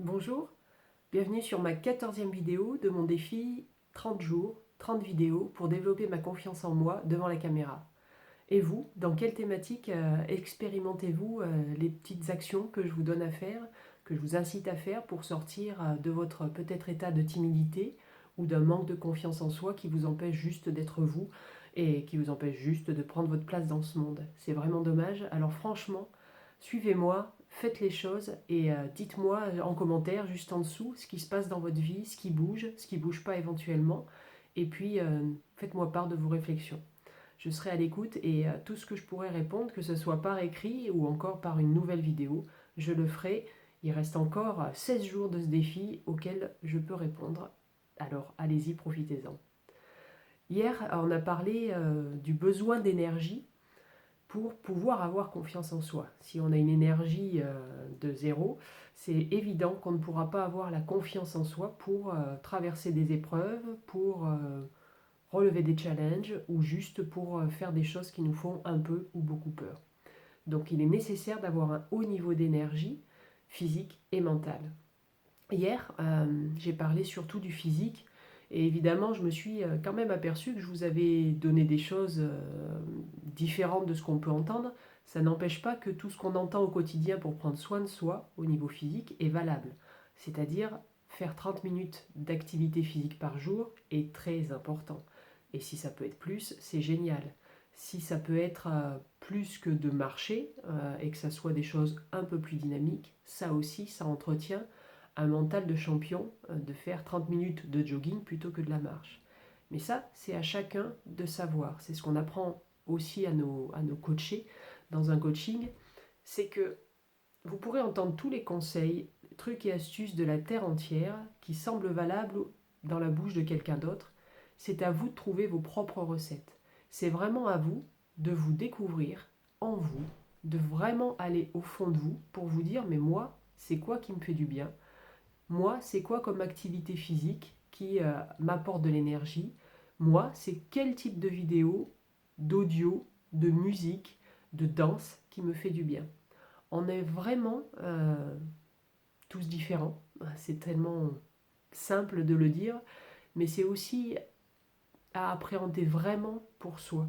Bonjour, bienvenue sur ma 14e vidéo de mon défi 30 jours, 30 vidéos pour développer ma confiance en moi devant la caméra. Et vous, dans quelle thématique expérimentez-vous les petites actions que je vous donne à faire, que je vous incite à faire pour sortir de votre peut-être état de timidité ou d'un manque de confiance en soi qui vous empêche juste d'être vous et qui vous empêche juste de prendre votre place dans ce monde. C'est vraiment dommage. Alors franchement, suivez-moi, faites les choses et dites-moi en commentaire juste en dessous ce qui se passe dans votre vie, ce qui bouge pas éventuellement, et puis faites-moi part de vos réflexions. Je serai à l'écoute et tout ce que je pourrai répondre, que ce soit par écrit ou encore par une nouvelle vidéo, je le ferai. Il reste encore 16 jours de ce défi auquel je peux répondre. Alors allez-y, profitez-en. Hier, on a parlé du besoin d'énergie pour pouvoir avoir confiance en soi. Si on a une énergie de zéro, c'est évident qu'on ne pourra pas avoir la confiance en soi pour traverser des épreuves, pour relever des challenges ou juste pour faire des choses qui nous font un peu ou beaucoup peur. Donc il est nécessaire d'avoir un haut niveau d'énergie physique et mentale. Hier, j'ai parlé surtout du physique et évidemment je me suis quand même aperçu que je vous avais donné des choses différentes de ce qu'on peut entendre. Ça n'empêche pas que tout ce qu'on entend au quotidien pour prendre soin de soi au niveau physique est valable. C'est-à-dire faire 30 minutes d'activité physique par jour est très important. Et si ça peut être plus, c'est génial. Si ça peut être plus que de marcher et que ça soit des choses un peu plus dynamiques, ça aussi, ça entretient un mental de champion de faire 30 minutes de jogging plutôt que de la marche. Mais ça, c'est à chacun de savoir. C'est ce qu'on apprend aussi à nos coachés dans un coaching, c'est que vous pourrez entendre tous les conseils, trucs et astuces de la terre entière qui semblent valables dans la bouche de quelqu'un d'autre. C'est à vous de trouver vos propres recettes. C'est vraiment à vous de vous découvrir en vous, de vraiment aller au fond de vous pour vous dire mais moi, c'est quoi qui me fait du bien? Moi, c'est quoi comme activité physique qui m'apporte de l'énergie? Moi, c'est quel type de vidéo, d'audio, de musique, de danse qui me fait du bien? On est vraiment tous différents. C'est tellement simple de le dire, mais c'est aussi à appréhender vraiment pour soi.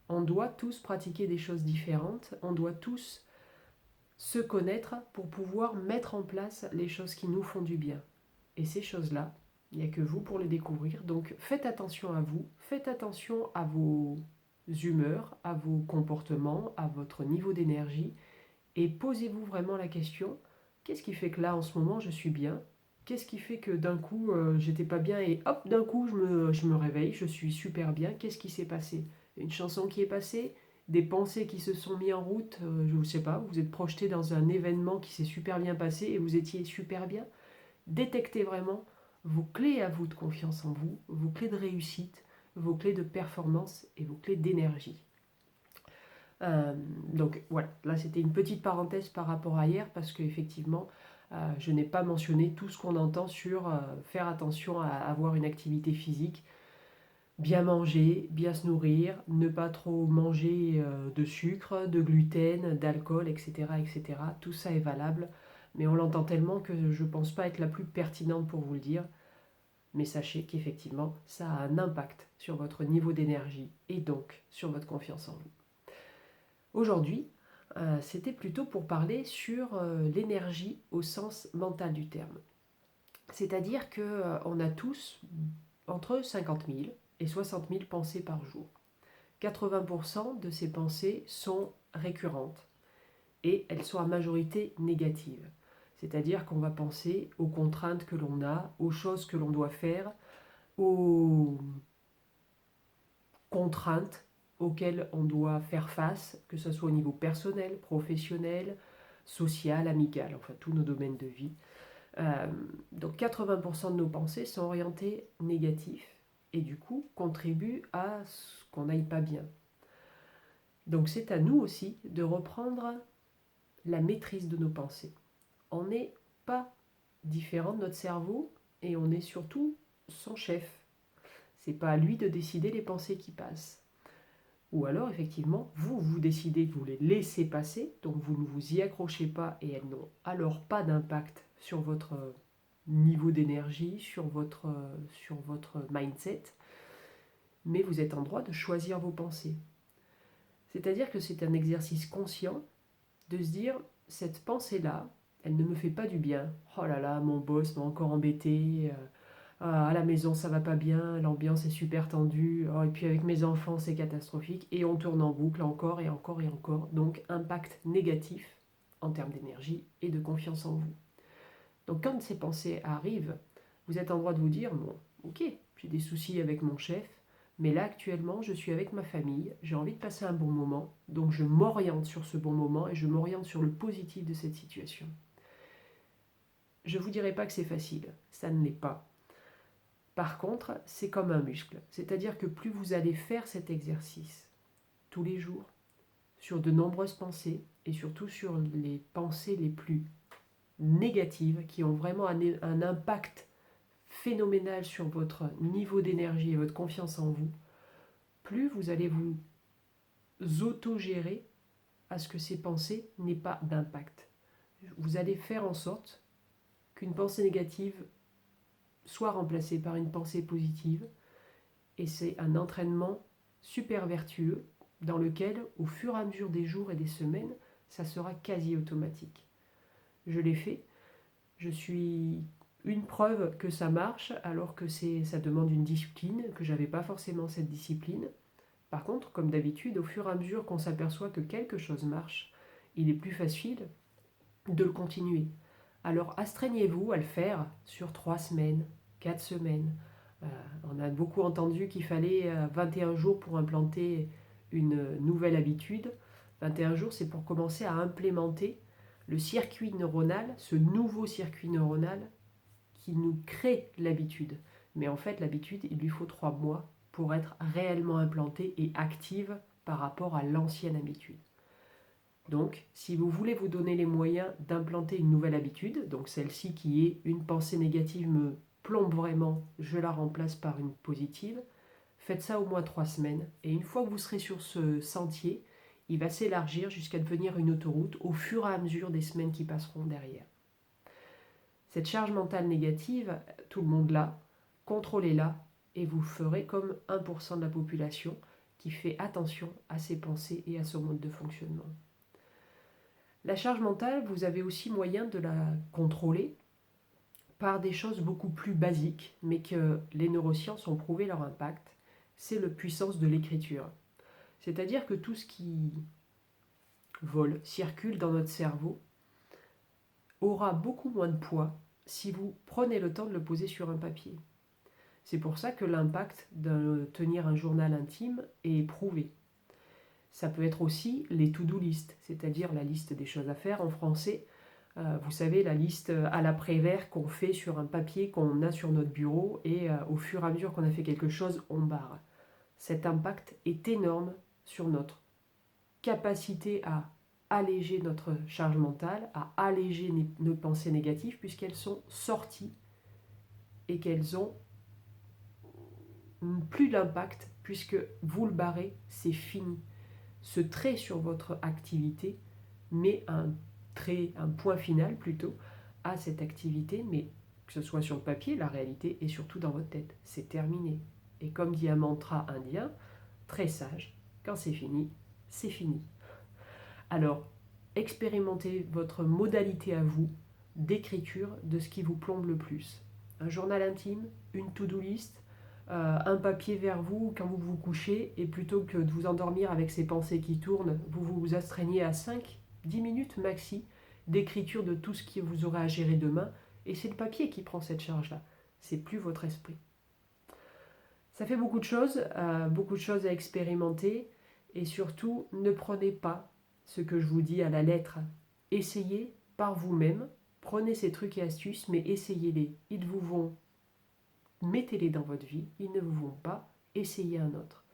On doit tous pratiquer des choses différentes, on doit tous se connaître pour pouvoir mettre en place les choses qui nous font du bien. Et ces choses-là, il n'y a que vous pour les découvrir. Donc faites attention à vous, faites attention à vos humeurs, à vos comportements, à votre niveau d'énergie. Et posez-vous vraiment la question, qu'est-ce qui fait que là, en ce moment, je suis bien? Qu'est-ce qui fait que d'un coup, j'étais pas bien et hop, d'un coup, je me réveille, je suis super bien. Qu'est-ce qui s'est passé? Une chanson qui est passée? Des pensées qui se sont mises en route? Je ne sais pas, vous êtes projeté dans un événement qui s'est super bien passé et vous étiez super bien? Détectez vraiment vos clés à vous de confiance en vous, vos clés de réussite, vos clés de performance et vos clés d'énergie. Donc voilà, là c'était une petite parenthèse par rapport à hier parce qu'effectivement je n'ai pas mentionné tout ce qu'on entend sur faire attention à avoir une activité physique, bien manger, bien se nourrir, ne pas trop manger de sucre, de gluten, d'alcool, etc., etc. Tout ça est valable, mais on l'entend tellement que je ne pense pas être la plus pertinente pour vous le dire. Mais sachez qu'effectivement, ça a un impact sur votre niveau d'énergie et donc sur votre confiance en vous. Aujourd'hui, c'était plutôt pour parler sur l'énergie au sens mental du terme. C'est-à-dire qu'on a tous entre 50 000 et 60 000 pensées par jour. 80% de ces pensées sont récurrentes et elles sont à majorité négatives. C'est-à-dire qu'on va penser aux contraintes que l'on a, aux choses que l'on doit faire, aux contraintes auxquelles on doit faire face, que ce soit au niveau personnel, professionnel, social, amical, enfin tous nos domaines de vie. Donc 80% de nos pensées sont orientées négatifs et du coup contribuent à ce qu'on n'aille pas bien. Donc c'est à nous aussi de reprendre la maîtrise de nos pensées. On n'est pas différent de notre cerveau et on est surtout son chef. C'est pas à lui de décider les pensées qui passent. Ou alors, effectivement, vous décidez de vous les laisser passer, donc vous ne vous y accrochez pas et elles n'ont alors pas d'impact sur votre niveau d'énergie, sur votre mindset, mais vous êtes en droit de choisir vos pensées. C'est-à-dire que c'est un exercice conscient de se dire, cette pensée-là, elle ne me fait pas du bien. Oh là là, mon boss m'a encore embêté. À la maison, ça va pas bien. L'ambiance est super tendue. Oh, et puis avec mes enfants, c'est catastrophique. Et on tourne en boucle encore et encore et encore. Donc, impact négatif en termes d'énergie et de confiance en vous. Donc, quand ces pensées arrivent, vous êtes en droit de vous dire, bon, ok, j'ai des soucis avec mon chef, mais là, actuellement, je suis avec ma famille, j'ai envie de passer un bon moment, donc je m'oriente sur ce bon moment et je m'oriente sur le positif de cette situation. Je ne vous dirai pas que c'est facile, ça ne l'est pas. Par contre, c'est comme un muscle, c'est-à-dire que plus vous allez faire cet exercice tous les jours, sur de nombreuses pensées, et surtout sur les pensées les plus négatives, qui ont vraiment un impact phénoménal sur votre niveau d'énergie et votre confiance en vous, plus vous allez vous autogérer à ce que ces pensées n'aient pas d'impact. Vous allez faire en sorte qu'une pensée négative soit remplacée par une pensée positive, et c'est un entraînement super vertueux dans lequel, au fur et à mesure des jours et des semaines, ça sera quasi automatique. Je l'ai fait, je suis une preuve que ça marche, alors que ça demande une discipline, que j'avais pas forcément cette discipline. Par contre, comme d'habitude, au fur et à mesure qu'on s'aperçoit que quelque chose marche, il est plus facile de le continuer. Alors astreignez-vous à le faire sur 3 semaines, 4 semaines. On a beaucoup entendu qu'il fallait 21 jours pour implanter une nouvelle habitude. 21 jours, c'est pour commencer à implémenter le circuit neuronal, ce nouveau circuit neuronal qui nous crée l'habitude. Mais en fait, l'habitude, il lui faut 3 mois pour être réellement implantée et active par rapport à l'ancienne habitude. Donc, si vous voulez vous donner les moyens d'implanter une nouvelle habitude, donc celle-ci qui est une pensée négative me plombe vraiment, je la remplace par une positive, faites ça au moins 3 semaines. Et une fois que vous serez sur ce sentier, il va s'élargir jusqu'à devenir une autoroute au fur et à mesure des semaines qui passeront derrière. Cette charge mentale négative, tout le monde l'a, contrôlez-la et vous ferez comme 1% de la population qui fait attention à ses pensées et à son mode de fonctionnement. La charge mentale, vous avez aussi moyen de la contrôler par des choses beaucoup plus basiques, mais que les neurosciences ont prouvé leur impact, c'est la puissance de l'écriture. C'est-à-dire que tout ce qui vole, circule dans notre cerveau, aura beaucoup moins de poids si vous prenez le temps de le poser sur un papier. C'est pour ça que l'impact de tenir un journal intime est prouvé. Ça peut être aussi les to-do list, c'est-à-dire la liste des choses à faire en français. Vous savez, la liste à l'après-vert qu'on fait sur un papier qu'on a sur notre bureau et au fur et à mesure qu'on a fait quelque chose, on barre. Cet impact est énorme sur notre capacité à alléger notre charge mentale, à alléger nos pensées négatives puisqu'elles sont sorties et qu'elles ont plus d'impact puisque vous le barrez, c'est fini. Ce trait sur votre activité met un point final plutôt à cette activité, mais que ce soit sur le papier, la réalité est surtout dans votre tête. C'est terminé. Et comme dit un mantra indien, très sage, quand c'est fini, c'est fini. Alors, expérimentez votre modalité à vous d'écriture de ce qui vous plombe le plus. Un journal intime, une to-do list, un papier vers vous quand vous vous couchez, et plutôt que de vous endormir avec ces pensées qui tournent, vous vous astreignez à 5-10 minutes maxi d'écriture de tout ce que vous aurez à gérer demain, et c'est le papier qui prend cette charge-là, c'est plus votre esprit. Ça fait beaucoup de choses à expérimenter, et surtout, ne prenez pas ce que je vous dis à la lettre. Essayez par vous-même, prenez ces trucs et astuces, mais essayez-les. Ils vous vont, mettez-les dans votre vie, ils ne vous vont pas, essayez un autre.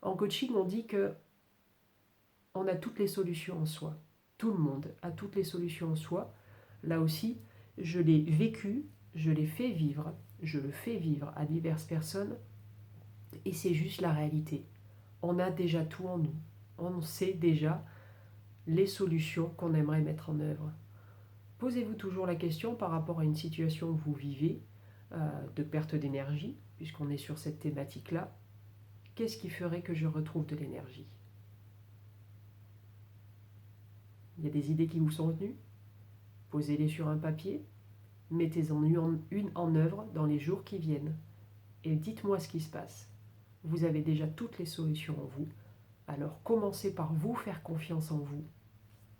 En coaching, on dit que on a toutes les solutions en soi. Tout le monde a toutes les solutions en soi. Là aussi, je l'ai vécu, je l'ai fait vivre, je le fais vivre à diverses personnes, et c'est juste la réalité. On a déjà tout en nous. On sait déjà les solutions qu'on aimerait mettre en œuvre. Posez-vous toujours la question par rapport à une situation que vous vivez, de perte d'énergie, puisqu'on est sur cette thématique-là. Qu'est-ce qui ferait que je retrouve de l'énergie? Il y a des idées qui vous sont venues? Posez-les sur un papier, mettez-en une en œuvre dans les jours qui viennent. Et dites-moi ce qui se passe. Vous avez déjà toutes les solutions en vous, alors commencez par vous faire confiance en vous,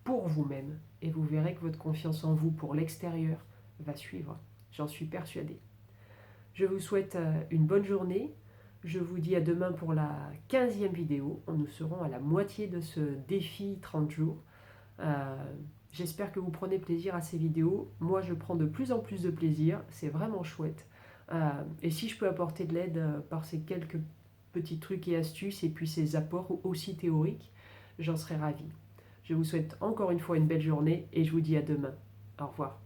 pour vous-même, et vous verrez que votre confiance en vous pour l'extérieur va suivre. J'en suis persuadée. Je vous souhaite une bonne journée. Je vous dis à demain pour la 15e vidéo. Nous serons à la moitié de ce défi 30 jours. J'espère que vous prenez plaisir à ces vidéos. Moi, je prends de plus en plus de plaisir. C'est vraiment chouette. Et si je peux apporter de l'aide par ces quelques petits trucs et astuces et puis ces apports aussi théoriques, j'en serais ravie. Je vous souhaite encore une fois une belle journée et je vous dis à demain. Au revoir.